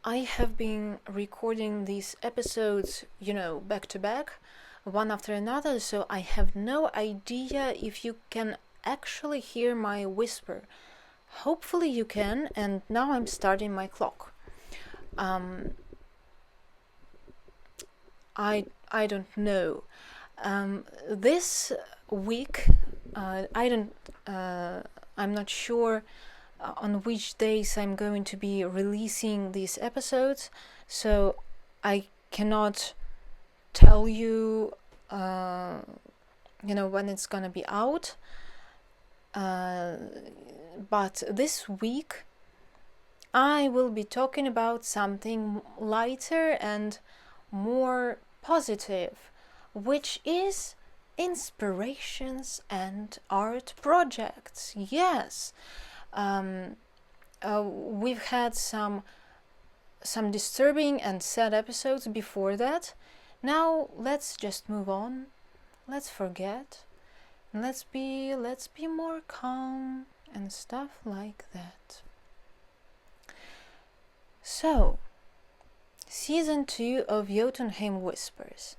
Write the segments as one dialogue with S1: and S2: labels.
S1: I have been recording these episodes, back to back, one after another, so I have no idea if you can actually hear my whisper. Hopefully you can, and now I'm starting my clock. I don't know. This week, I don't. I'm not sure on which days I'm going to be releasing these episodes, so I cannot tell you, when it's gonna be out. But this week, I will be talking about something lighter and more positive, which is inspirations and art projects. Yes, we've had some disturbing and sad episodes before that. Now let's just move on. Let's forget. Let's be more calm and stuff like that. So, Season 2 of Jotunheim Whispers.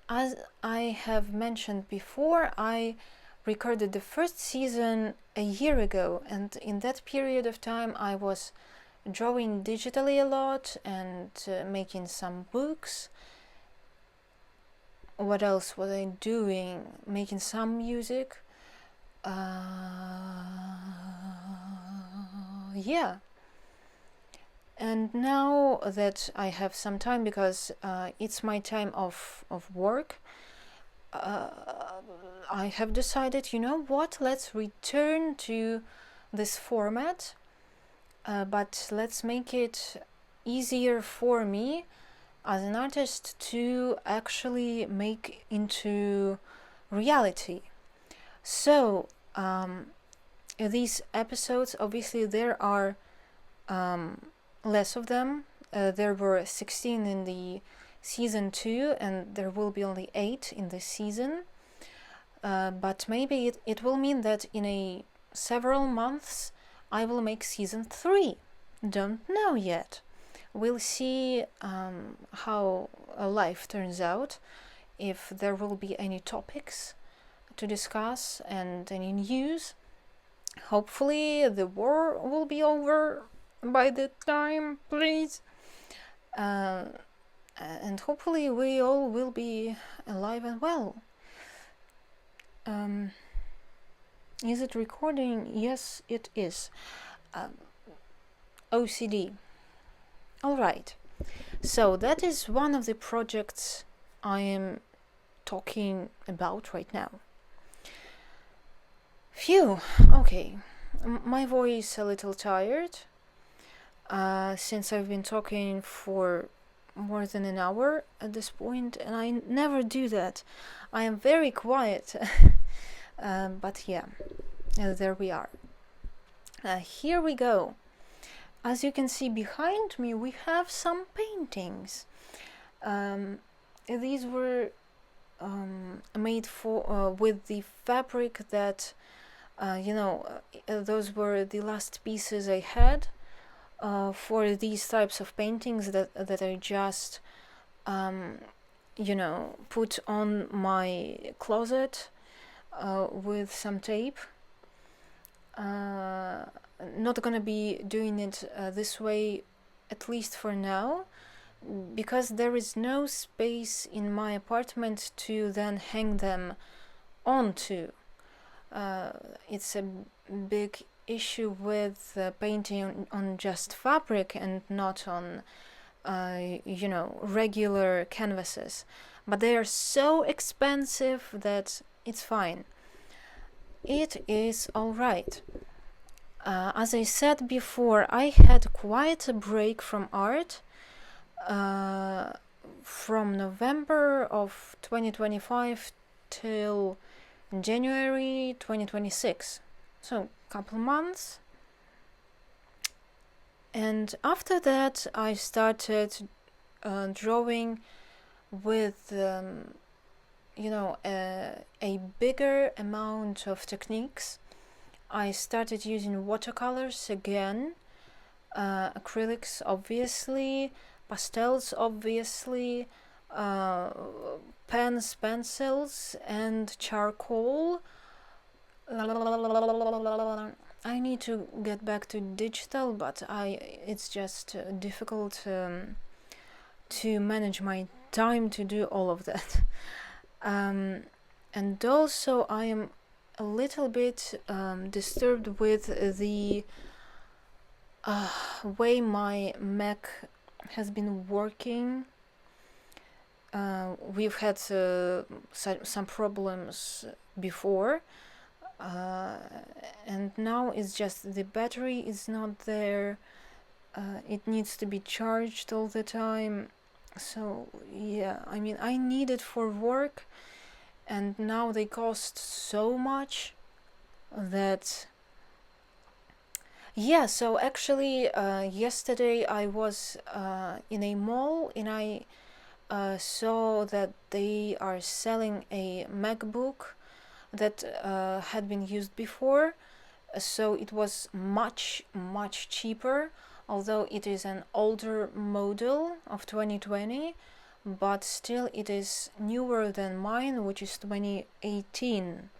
S1: As I have mentioned before, I recorded the first season a year ago, and in that period of time I was drawing digitally a lot and making some books. What else was I doing? Making some music. Yeah. And now that I have some time, because it's my time of work, I have decided, you know what, let's return to this format, but let's make it easier for me as an artist to actually make into reality. So, these episodes, obviously there are less of them. There were 16 in the season 2, and there will be only 8 in this season. But maybe it will mean that in several months I will make season 3. Don't know yet. We'll see how life turns out, if there will be any topics to discuss and any news. Hopefully the war will be over by that time, please. And hopefully we all will be alive and well. Is it recording? Yes, it is. OCD. Alright. So that is one of the projects I am talking about right now. Phew, okay. My voice a little tired, since I've been talking for more than an hour at this point, and I never do that. I am very quiet. But yeah, there we are. Here we go. As you can see behind me, we have some paintings. These were made with the fabric that, those were the last pieces I had for these types of paintings that I just, put on my closet with some tape. Not gonna be doing it this way, at least for now, because there is no space in my apartment to then hang them onto. It's a big issue with painting on just fabric and not on regular canvases, but they are so expensive that it's fine. It is alright. As I said before, I had quite a break from art from November of 2025 till January 2026. So, a couple months. And after that, I started drawing with a bigger amount of techniques. I started using watercolors again, acrylics obviously, pastels obviously, pens, pencils, and charcoal. I need to get back to digital, but it's just difficult to manage my time to do all of that. And also I am a little bit disturbed with the way my Mac has been working. We've had some problems before, and now it's just the battery is not there. It needs to be charged all the time. So yeah, I mean, I need it for work, and now they cost so much that yeah. So actually yesterday I was in a mall, and I saw that they are selling a MacBook that had been used before, so it was much cheaper, although it is an older model of 2020, but still it is newer than mine, which is 2018.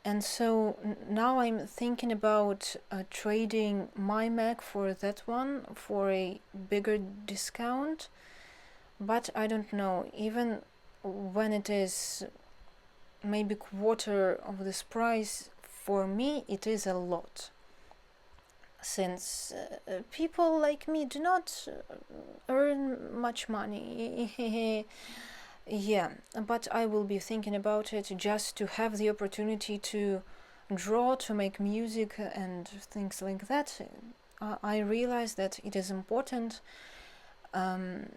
S1: And so now I'm thinking about trading my Mac for that one for a bigger discount, but I don't know, even when it is maybe quarter of this price, for me it is a lot, since people like me do not earn much money. Yeah, but I will be thinking about it, just to have the opportunity to draw, to make music and things like that. I realize that it is important, and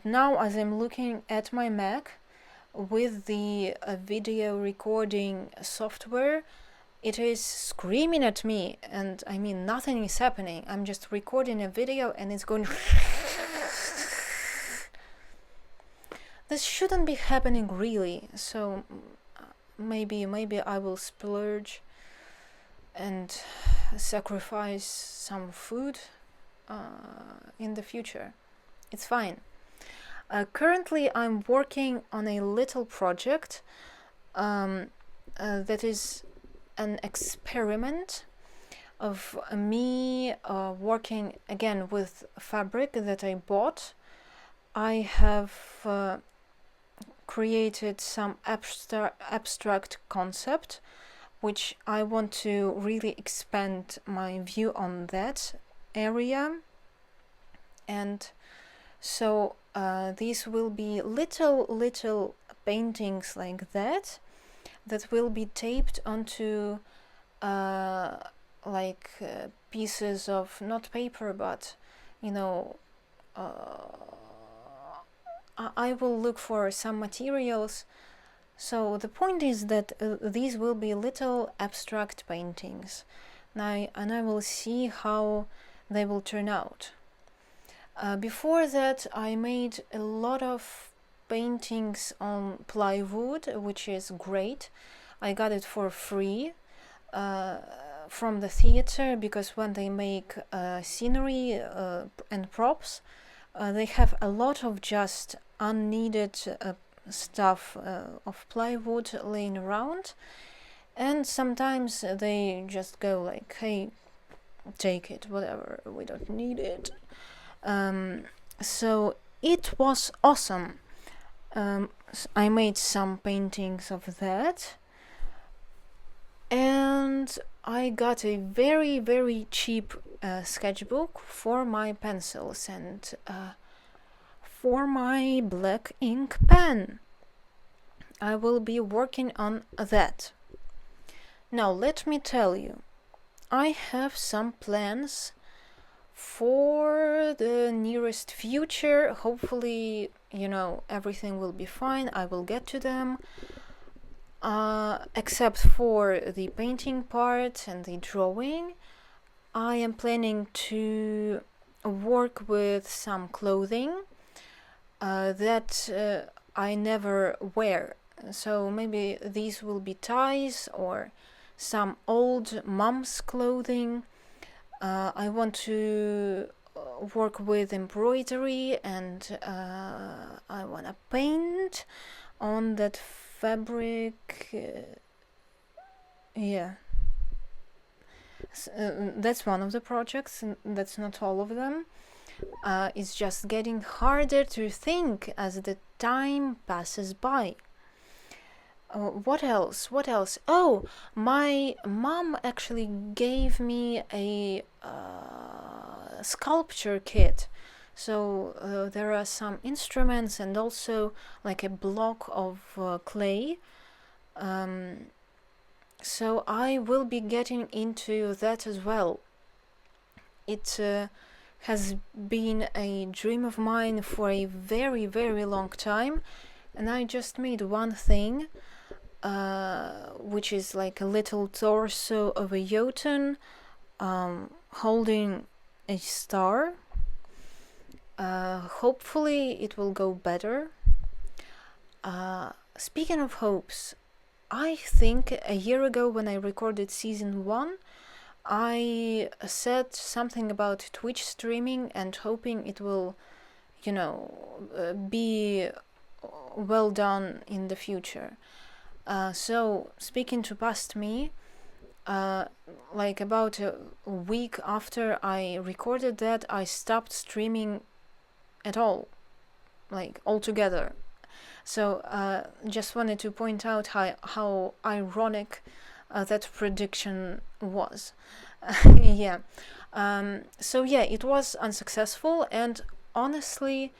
S1: now as I'm looking at my Mac with the video recording software, it is screaming at me, and I mean, nothing is happening. I'm just recording a video and it's going this shouldn't be happening really. So maybe I will splurge and sacrifice some food in the future. It's fine. Currently I'm working on a little project that is an experiment of me working again with fabric that I bought. I have created some abstract concept, which I want to really expand my view on that area. And so these will be little paintings like that will be taped onto pieces of, not paper, but I will look for some materials. So the point is that these will be little abstract paintings, and I will see how they will turn out. Before that, I made a lot of paintings on plywood, which is great. I got it for free from the theater, because when they make scenery and props, they have a lot of just unneeded stuff of plywood laying around, and sometimes they just go like, hey, take it, whatever, we don't need it. So it was awesome. I made some paintings of that, and I got a very cheap sketchbook for my pencils and for my black ink pen. I will be working on that. Now let me tell you, I have some plans for the nearest future. Hopefully, everything will be fine. I will get to them. Except for the painting part and the drawing, I am planning to work with some clothing that I never wear. So maybe these will be ties or some old mom's clothing I want to work with embroidery, and I want to paint on that fabric. Yeah. That's one of the projects, and that's not all of them. It's just getting harder to think as the time passes by. What else? What else? Oh, my mom actually gave me a sculpture kit. So there are some instruments and also like a block of clay. So I will be getting into that as well. It has been a dream of mine for a very, very long time, and I just made one thing, which is like a little torso of a Jotun holding a star. Hopefully it will go better. Speaking of hopes, I think a year ago when I recorded season 1, I said something about Twitch streaming and hoping it will, be well done in the future. So, speaking to past me, like about a week after I recorded that, I stopped streaming at all, like altogether. So, just wanted to point out how ironic that prediction was. Yeah. So yeah, it was unsuccessful, and honestly,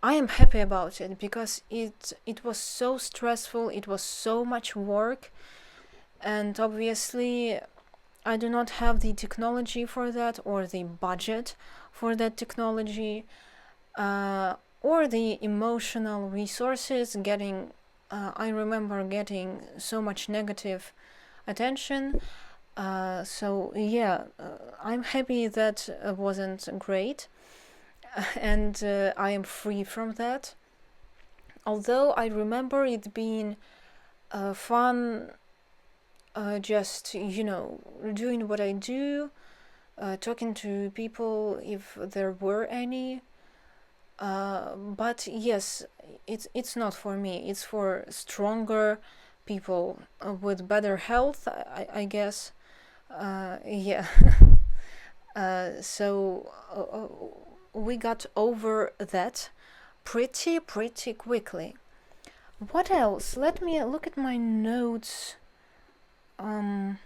S1: I am happy about it because it was so stressful. It was so much work, and obviously, I do not have the technology for that or the budget for that technology. Or the emotional resources. I remember getting so much negative attention. So yeah, I'm happy that wasn't great, and I am free from that. Although I remember it being fun, just doing what I do, talking to people if there were any. But yes, it's not for me. It's for stronger people with better health, I guess. Yeah. So we got over that pretty quickly. What else? Let me look at my notes. I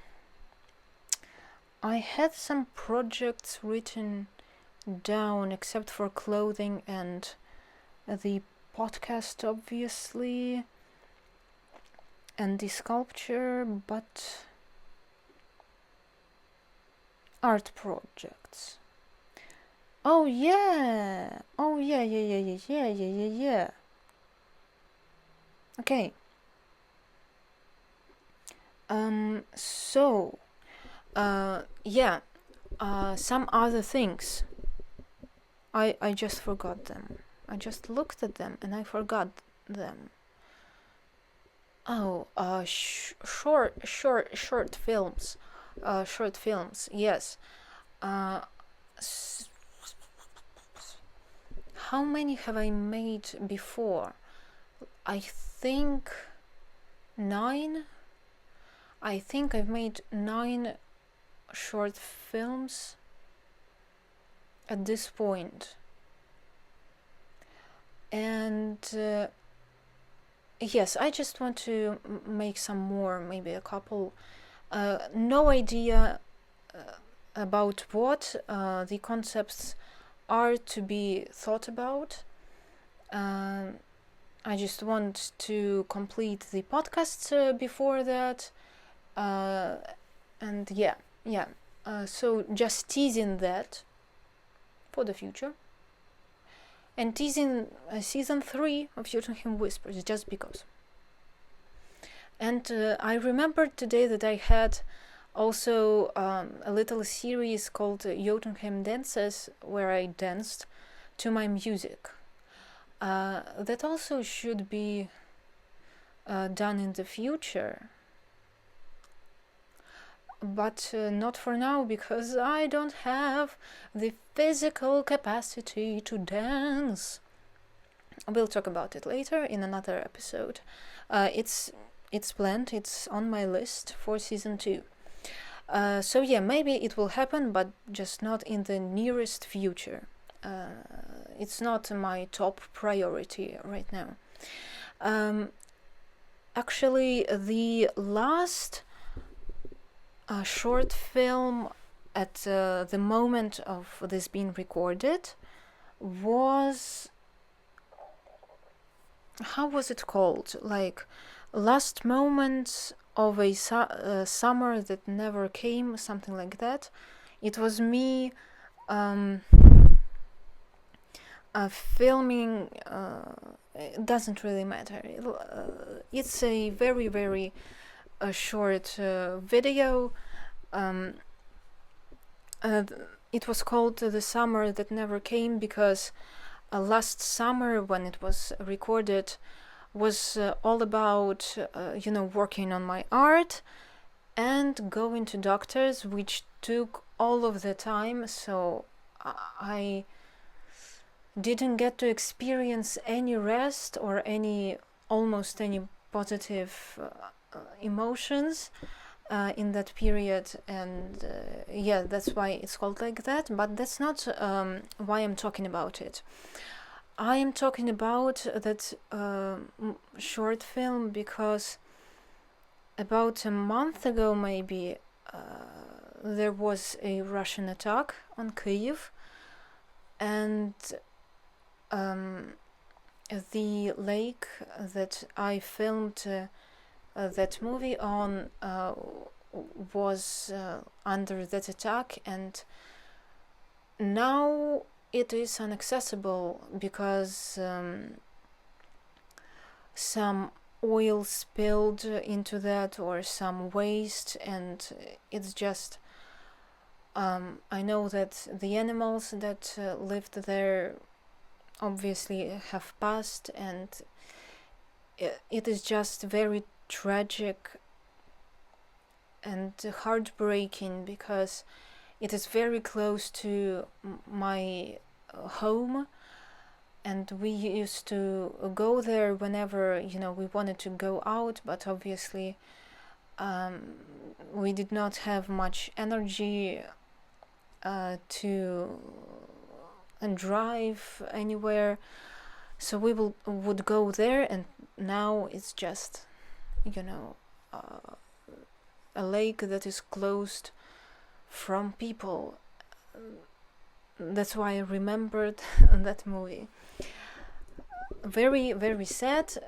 S1: had some projects written down, except for clothing and the podcast, obviously, and the sculpture, but art projects. Oh yeah. Yeah. Okay. So yeah, some other things. I just forgot them. I just looked at them and I forgot them. Oh, short films. Short films, yes. How many have I made before? I think 9. I think I've made 9 short films at this point. And yes, I just want to make some more, maybe a couple. No idea about what the concepts are to be thought about. I just want to complete the podcasts before that. And yeah. So just teasing that for the future. And teasing season 3 of Jotunheim Whispers, just because. And I remembered today that I had also a little series called Jotunheim Dances, where I danced to my music. That also should be done in the future. but not for now, because I don't have the physical capacity to dance. We'll talk about it later in another episode. It's planned, it's on my list for season 2. So yeah, maybe it will happen, but just not in the nearest future. It's not my top priority right now. Actually, the last short film at the moment of this being recorded was, how was it called? Like, Last Moments of a Summer That Never Came, something like that. It was me filming. It doesn't really matter. It's a very, very short video. It was called The Summer That Never Came because last summer, when it was recorded, was all about working on my art and going to doctors, which took all of the time, so I didn't get to experience any rest or almost any positive emotions in that period, and yeah, that's why it's called like that. But that's not why I'm talking about it. I am talking about that short film because about a month ago, maybe, there was a Russian attack on Kyiv, and the lake that I filmed that movie on was under that attack, and now it is inaccessible because some oil spilled into that, or some waste, and it's just I know that the animals that lived there obviously have passed, and it is just very tragic and heartbreaking because it is very close to my home, and we used to go there whenever we wanted to go out, but obviously we did not have much energy to drive anywhere, so we would go there, and now it's just a lake that is closed from people. That's why I remembered that movie. Very, very sad.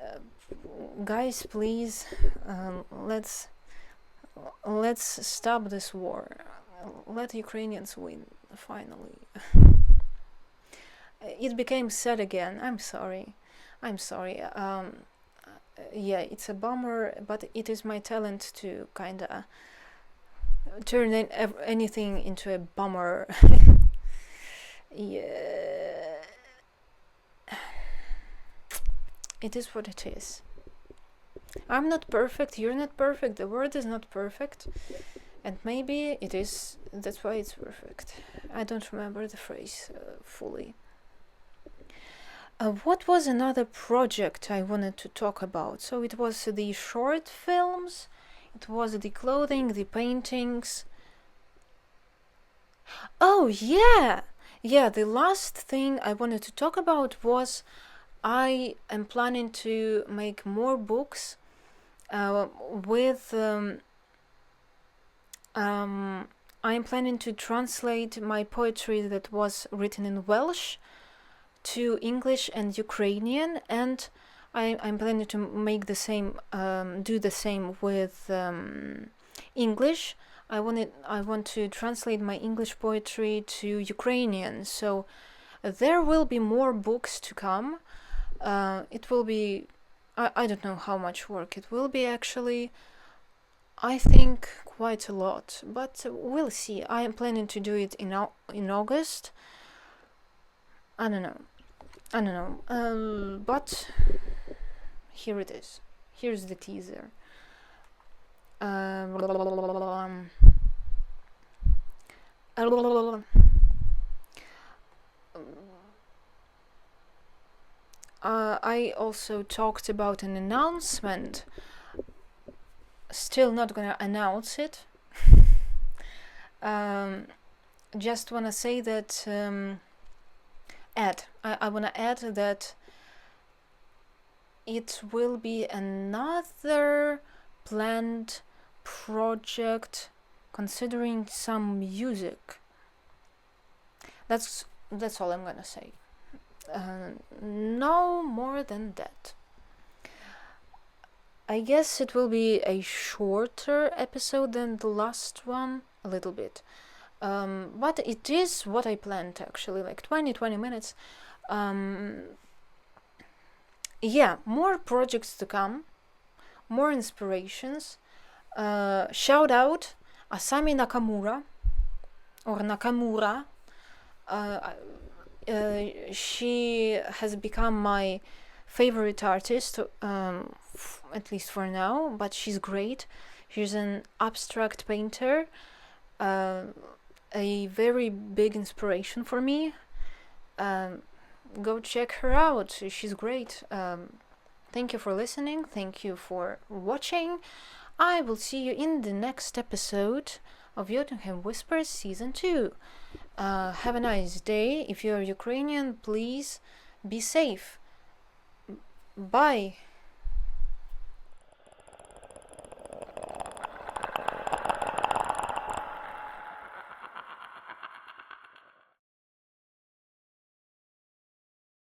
S1: Guys, please, let's stop this war. Let Ukrainians win, finally. It became sad again. I'm sorry. Yeah, it's a bummer, but it is my talent to kinda turn anything into a bummer. Yeah, it is what it is. I'm not perfect, you're not perfect, the world is not perfect, and maybe it is, that's why it's perfect. I don't remember the phrase fully. What was another project I wanted to talk about? So it was the short films, it was the clothing, the paintings. Oh yeah! Yeah, the last thing I wanted to talk about was I am planning to make more books with I am planning to translate my poetry that was written in Welsh to English and Ukrainian, and I'm planning to make the same, do the same with English. I want to translate my English poetry to Ukrainian, so there will be more books to come. It will be, I don't know how much work it will be actually. I think quite a lot, but we'll see. I am planning to do it in August. I don't know. But here it is. Here's the teaser. I also talked about an announcement. Still not gonna announce it. Just wanna say that I wanna add that it will be another planned project considering some music. That's all I'm gonna say. No more than that. I guess it will be a shorter episode than the last one, a little bit. But it is what I planned actually, like 20 minutes. Yeah, more projects to come, more inspirations. Shout out Asami Nakamura or Nakamura. She has become my favorite artist, at least for now, but she's great. She's an abstract painter, a very big inspiration for me. Go check her out, she's great. Thank you for listening, thank you for watching. I will see you in the next episode of Jotunheim Whispers Season 2. Have a nice day. If you're Ukrainian, please be safe. Bye.